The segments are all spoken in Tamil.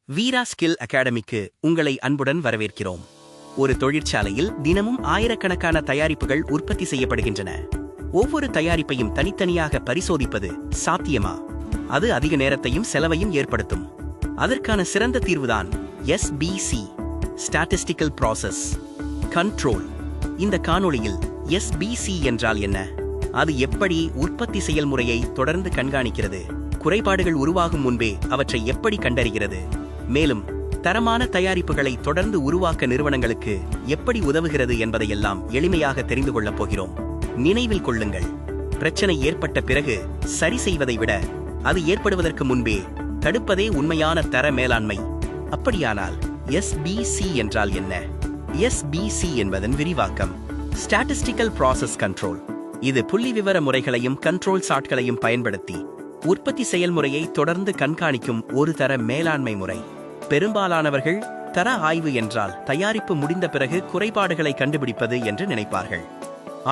வீரா ஸ்கில் அகாடமிக்கு உங்களை அன்புடன் வரவேற்கிறோம். ஒரு தொழிற்சாலையில் தினமும் ஆயிரக்கணக்கான தயாரிப்புகள் உற்பத்தி செய்யப்படுகின்றன. ஒவ்வொரு தயாரிப்பையும் தனித்தனியாக பரிசோதிப்பது சாத்தியமா? அது அதிக நேரத்தையும் செலவையும் ஏற்படுத்தும். அதற்கான சிறந்த தீர்வுதான் SBC, ஸ்டாட்டிஸ்டிக்கல் ப்ராசஸ் கண்ட்ரோல். இந்த காணொளியில் SBC என்றால் என்ன, அது எப்படி உற்பத்தி செயல்முறையை தொடர்ந்து கண்காணிக்கிறது, குறைபாடுகள் உருவாகும் முன்பே அவற்றை எப்படி கண்டறிகிறது, மேலும் தரமான தயாரிப்புகளை தொடர்ந்து உருவாக்க நிறுவனங்களுக்கு எப்படி உதவுகிறது என்பதையெல்லாம் எளிமையாக தெரிந்து கொள்ளப் போகிறோம். நினைவில் கொள்ளுங்கள், பிரச்சனை ஏற்பட்ட பிறகு சரி செய்வதை விட அது ஏற்படுவதற்கு முன்பே தடுப்பதே உண்மையான தர மேலாண்மை. அப்படியானால் SBC என்றால் என்ன? SBC என்பதன் விரிவாக்கம் ஸ்டாட்டிஸ்டிக்கல் ப்ராசஸ் கண்ட்ரோல். இது புள்ளிவிவர முறைகளையும் கண்ட்ரோல் சார்ட்களையும் பயன்படுத்தி உற்பத்தி செயல்முறையை தொடர்ந்து கண்காணிக்கும் ஒரு தர மேலாண்மை முறை. பெரும்பாலானவர்கள் தர ஆய்வு என்றால் தயாரிப்பு முடிந்த பிறகு குறைபாடுகளை கண்டுபிடிப்பது என்று நினைப்பார்கள்.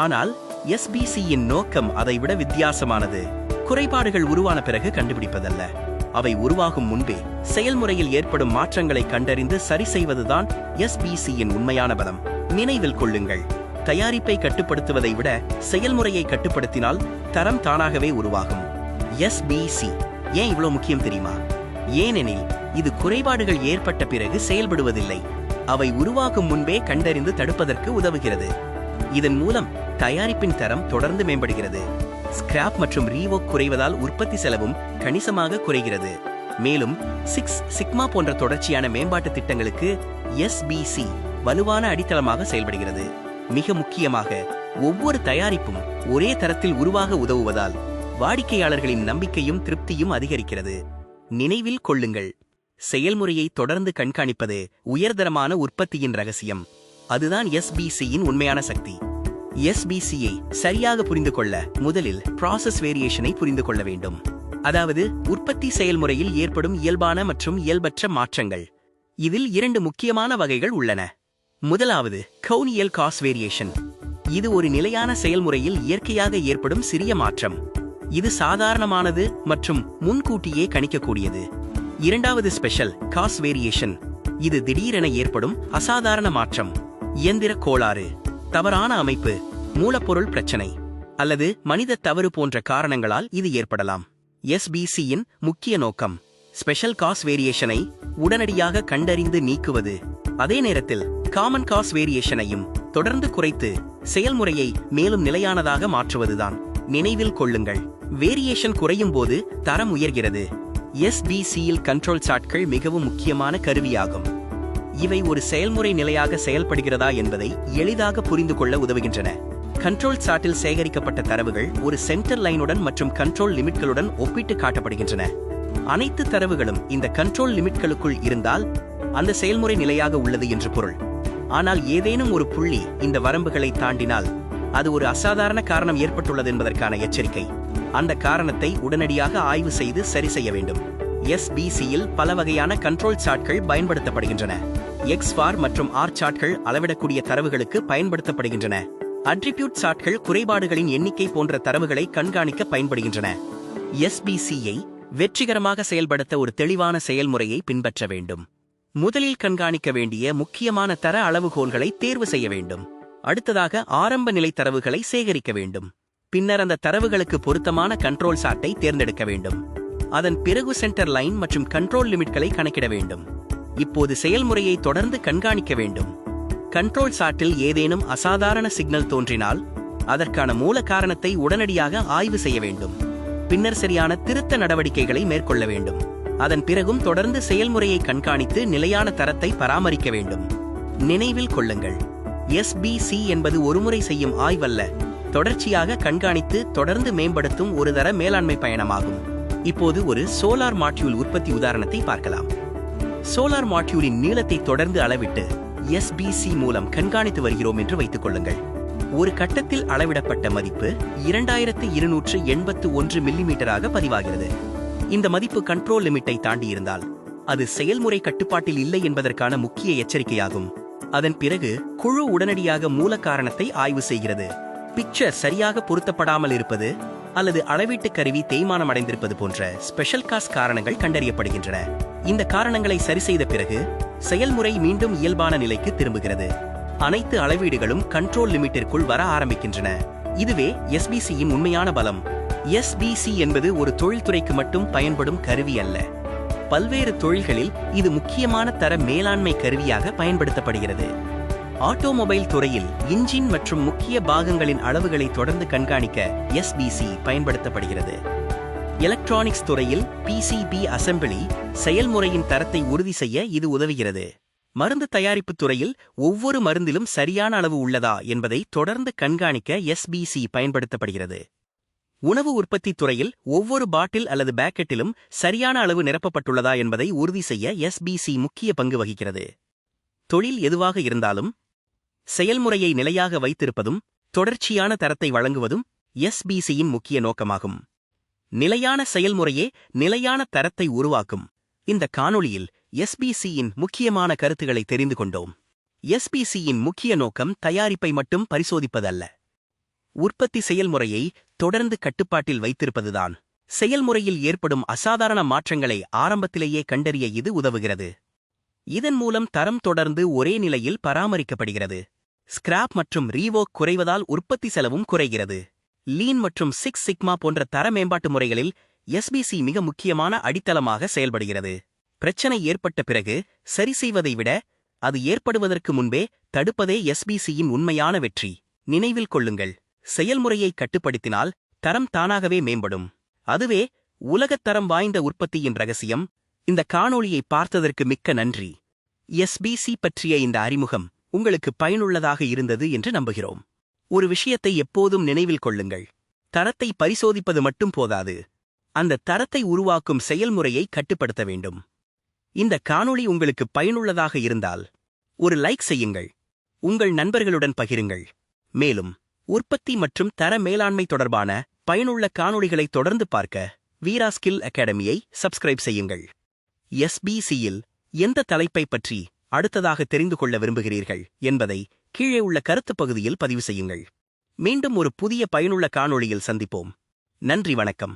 ஆனால் SBCயின் நோக்கம் அதைவிட வித்தியாசமானது. குறைபாடுகள் உருவான பிறகு கண்டுபிடிப்பதல்ல, அவை உருவாகும் முன்பே செயல்முறையில் ஏற்படும் மாற்றங்களை கண்டறிந்து சரி செய்வதுதான் SBCயின் உண்மையான பலம். நினைவில் கொள்ளுங்கள், தயாரிப்பை கட்டுப்படுத்துவதை விட செயல்முறையை கட்டுப்படுத்தினால் தரம் தானாகவே உருவாகும். SBC ஏன் இவ்வளவு முக்கியம் தெரியுமா? ஏனெனில் இது குறைபாடுகள் ஏற்பட்ட பிறகு செயல்படுவதில்லை, அவை உருவாகும் முன்பே கண்டறிந்து தடுப்பதற்கு உதவுகிறது. இதன் மூலம் தயாரிப்பின் தரம் தொடர்ந்து மேம்படுகிறது. ஸ்கிராப் மற்றும் ரீவோக் குறைவதால் உற்பத்தி செலவும் கணிசமாக குறைகிறது. மேலும் 6 சிக்மா போன்ற தொடர்ச்சியான மேம்பாட்டு திட்டங்களுக்கு SBC வலுவான அடித்தளமாக செயல்படுகிறது. மிக முக்கியமாக, ஒவ்வொரு தயாரிப்பும் ஒரே தரத்தில் உருவாக உதவுவதால் வாடிக்கையாளர்களின் நம்பிக்கையும் திருப்தியும் அதிகரிக்கிறது. நினைவில் கொள்ளுங்கள், செயல்முறையை தொடர்ந்து கண்காணிப்பது உயர்தரமான உற்பத்தியின் ரகசியம். அதுதான் SBCயின் உண்மையான சக்தி. SBCயை சரியாக புரிந்து கொள்ள முதலில் ப்ராசஸ் வேரியேஷனை புரிந்து கொள்ள வேண்டும். அதாவது உற்பத்தி செயல்முறையில் ஏற்படும் இயல்பான மற்றும் இயல்பற்ற மாற்றங்கள். இதில் 2 முக்கியமான வகைகள் உள்ளன. முதலாவது கவுனியல் காஸ் வேரியேஷன். இது ஒரு நிலையான செயல்முறையில் இயற்கையாக ஏற்படும் சிறிய மாற்றம். இது சாதாரணமானது மற்றும் முன்கூட்டியே கணிக்கக்கூடியது. இரண்டாவது ஸ்பெஷல் காஸ் வேரியேஷன். இது திடீரென ஏற்படும் அசாதாரண மாற்றம். இயந்திர கோளாறு, தவறான அமைப்பு, மூலப்பொருள் பிரச்சனை அல்லது மனித தவறு போன்ற காரணங்களால் இது ஏற்படலாம். SBCயின் முக்கிய நோக்கம் ஸ்பெஷல் காஸ் வேரியேஷனை உடனடியாக கண்டறிந்து நீக்குவது. அதே நேரத்தில் காமன் காஸ் வேரியேஷனையும் தொடர்ந்து குறைத்து செயல்முறையை மேலும் நிலையானதாக மாற்றுவதுதான். நினைவில் கொள்ளுங்கள், வேரியேஷன் குறையும் போது தரம் உயர்கிறது. SBCயில் கண்ட்ரோல் சார்ட்கள் மிகவும் முக்கியமான கருவியாகும். இவை ஒரு செயல்முறை நிலையாக செயல்படுகிறதா என்பதை எளிதாக புரிந்து கொள்ள உதவுகின்றன. கண்ட்ரோல் சார்ட்டில் சேகரிக்கப்பட்ட தரவுகள் ஒரு சென்டர் லைனுடன் மற்றும் கண்ட்ரோல் லிமிட்களுடன் ஒப்பிட்டு காட்டப்படுகின்றன. அனைத்து தரவுகளும் இந்த கண்ட்ரோல் லிமிட்களுக்குள் இருந்தால் அந்த செயல்முறை நிலையாக உள்ளது என்று பொருள். ஆனால் ஏதேனும் ஒரு புள்ளி இந்த வரம்புகளை தாண்டினால் அது ஒரு அசாதாரண காரணம் ஏற்பட்டுள்ளது என்பதற்கான எச்சரிக்கை. அந்த காரணத்தை உடனடியாக ஆய்வு செய்து சரி செய்ய வேண்டும். SBCயில் பல வகையான கண்ட்ரோல் சார்ட்கள் பயன்படுத்தப்படுகின்றன. XVAR மற்றும் R சார்ட்கள் அளவிடக்கூடிய தரவுகளுக்கு பயன்படுத்தப்படுகின்றன. அட்ரிபியூட் சார்ட்கள் குறைபாடுகளின் எண்ணிக்கை போன்ற தரவுகளை கண்காணிக்க பயன்படுகின்றன. SBCயை வெற்றிகரமாக செயல்படுத்த ஒரு தெளிவான செயல்முறையை பின்பற்ற வேண்டும். முதலில் கண்காணிக்க வேண்டிய முக்கியமான தர அளவுகோல்களை தேர்வு செய்ய வேண்டும். அடுத்ததாக ஆரம்ப நிலை தரவுகளை சேகரிக்க வேண்டும். பின்னர் அந்த தரவுகளுக்கு பொருத்தமான கண்ட்ரோல் சார்ட்டை தேர்ந்தெடுக்க வேண்டும். அதன் பிறகு சென்டர் லைன் மற்றும் கண்ட்ரோல் லிமிட்களை கணக்கிட வேண்டும். இப்போது செயல்முறையை தொடர்ந்து கண்காணிக்க வேண்டும். கண்ட்ரோல் சார்ட்டில் ஏதேனும் அசாதாரண சிக்னல் தோன்றினால் அதற்கான மூல காரணத்தை உடனடியாக ஆய்வு செய்ய வேண்டும். பின்னர் சரியான திருத்த நடவடிக்கைகளை மேற்கொள்ள வேண்டும். அதன் பிறகும் தொடர்ந்து செயல்முறையை கண்காணித்து நிலையான தரத்தை பராமரிக்க வேண்டும். நினைவில் கொள்ளுங்கள், SBC என்பது ஒருமுறை செய்யும் ஆய்வல்ல, தொடர்ச்சியாக கண்காணித்து தொடர்ந்து மேம்படுத்தும் ஒரு தர மேலாண்மை பயணமாகும். இப்போது ஒரு சோலார் மாட்யூல் உற்பத்தி உதாரணத்தை பார்க்கலாம். சோலார் மாட்யூலின் நீளத்தை தொடர்ந்து அளவிட்டு SBC மூலம் கண்காணித்து வருகிறோம் என்று வைத்துக் கொள்ளுங்கள். ஒரு கட்டத்தில் அளவிடப்பட்ட மதிப்பு 2281 மில்லிமீட்டராக பதிவாகிறது. இந்த மதிப்பு கண்ட்ரோல் லிமிட்டை தாண்டி இருந்தால் அது செயல்முறை கட்டுப்பாட்டில் இல்லை என்பதற்கான முக்கிய எச்சரிக்கையாகும். அதன் பிறகு குழு உடனடியாக மூல காரணத்தை ஆய்வு செய்கிறது. பிக்சர் சரியாக பொருத்தப்படாமல் இருப்பது அல்லது அளவீட்டு கருவி தேய்மானம் அடைந்திருப்பது போன்ற ஸ்பெஷல் காஸ் காரணங்கள் கண்டறியப்படுகின்றன. இந்த காரணங்களை சரிசெய்த பிறகு செயல்முறை மீண்டும் இயல்பான நிலைக்கு திரும்புகிறது. அனைத்து அளவீடுகளும் கண்ட்ரோல் லிமிட்டிற்குள் வர ஆரம்பிக்கின்றன. இதுவே எஸ்பிசியின் உண்மையான பலம். எஸ்பிசி என்பது ஒரு தொழில்துறைக்கு மட்டும் பயன்படும் கருவி அல்ல. பல்வேறு தொழில்களில் இது முக்கியமான தர மேலாண்மை கருவியாக பயன்படுத்தப்படுகிறது. ஆட்டோமொபைல் துறையில் இன்ஜின் மற்றும் முக்கிய பாகங்களின் அளவுகளை தொடர்ந்து கண்காணிக்க எஸ்பிசி பயன்படுத்தப்படுகிறது. எலக்ட்ரானிக்ஸ் துறையில் பிசிபி அசெம்பிளி செயல்முறையின் தரத்தை உறுதி செய்ய இது உதவுகிறது. மருந்து தயாரிப்பு துறையில் ஒவ்வொரு மருந்திலும் சரியான அளவு உள்ளதா என்பதை தொடர்ந்து கண்காணிக்க எஸ்பிசி பயன்படுத்தப்படுகிறது. உணவு உற்பத்தி துறையில் ஒவ்வொரு பாட்டில் அல்லது பேக்கெட்டிலும் சரியான அளவு நிரப்பப்பட்டுள்ளதா என்பதை உறுதி செய்ய எஸ்பிசி முக்கிய பங்கு வகிக்கிறது. தொழில் எதுவாக இருந்தாலும் செயல்முறையை நிலையாக வைத்திருப்பதும் தொடர்ச்சியான தரத்தை வழங்குவதும் எஸ்பிசியின் முக்கிய நோக்கமாகும். நிலையான செயல்முறையே நிலையான தரத்தை உருவாக்கும். இந்த காணொளியில் எஸ்பிசியின் முக்கியமான கருத்துக்களை தெரிந்து கொண்டோம். எஸ்பிசியின் முக்கிய நோக்கம் தயாரிப்பை மட்டும் பரிசோதிப்பதல்ல, உற்பத்தி செயல்முறையை தொடர்ந்து கட்டுப்பாட்டில் வைத்திருப்பதுதான். செயல்முறையில் ஏற்படும் அசாதாரண மாற்றங்களை ஆரம்பத்திலேயே கண்டறிய இது உதவுகிறது. இதன் மூலம் தரம் தொடர்ந்து ஒரே நிலையில் பராமரிக்கப்படுகிறது. ஸ்கிராப் மற்றும் ரீவோக் குறைவதால் உற்பத்தி செலவும் குறைகிறது. லீன் மற்றும் சிக்ஸ் சிக்மா போன்ற தர மேம்பாட்டு முறைகளில் எஸ்பிசி மிக முக்கியமான அடித்தளமாக செயல்படுகிறது. பிரச்சனை ஏற்பட்ட பிறகு சரி செய்வதை விட அது ஏற்படுவதற்கு முன்பே தடுப்பதே எஸ்பிசியின் உண்மையான வெற்றி. நினைவில் கொள்ளுங்கள், செயல்முறையை கட்டுப்படுத்தினால் தரம் தானாகவே மேம்படும். அதுவே உலகத் தரம் வாய்ந்த உற்பத்தியின் ரகசியம். இந்த காணொளியை பார்த்ததற்கு மிக்க நன்றி. எஸ்பிசி பற்றிய இந்த அறிமுகம் உங்களுக்கு பயனுள்ளதாக இருந்தது என்று நம்புகிறோம். ஒரு விஷயத்தை எப்போதும் நினைவில் கொள்ளுங்கள், தரத்தை பரிசோதிப்பது மட்டும் போதாது, அந்த தரத்தை உருவாக்கும் செயல்முறையை கட்டுப்படுத்த வேண்டும். இந்த காணொளி உங்களுக்கு பயனுள்ளதாக இருந்தால் ஒரு லைக் செய்யுங்கள், உங்கள் நண்பர்களுடன் பகிருங்கள். மேலும் உற்பத்தி மற்றும் தர மேலாண்மை தொடர்பான பயனுள்ள காணொளிகளை தொடர்ந்து பார்க்க வீரா ஸ்கில் அகாடமியை சப்ஸ்கிரைப் செய்யுங்கள். எஸ்பிசியில் எந்த தலைப்பை பற்றி அடுத்ததாக தெரிந்து கொள்ள விரும்புகிறீர்கள் என்பதை கீழே உள்ள கருத்து பகுதியில் பதிவு செய்யுங்கள். மீண்டும் ஒரு புதிய பயனுள்ள காணொளியில் சந்திப்போம். நன்றி, வணக்கம்.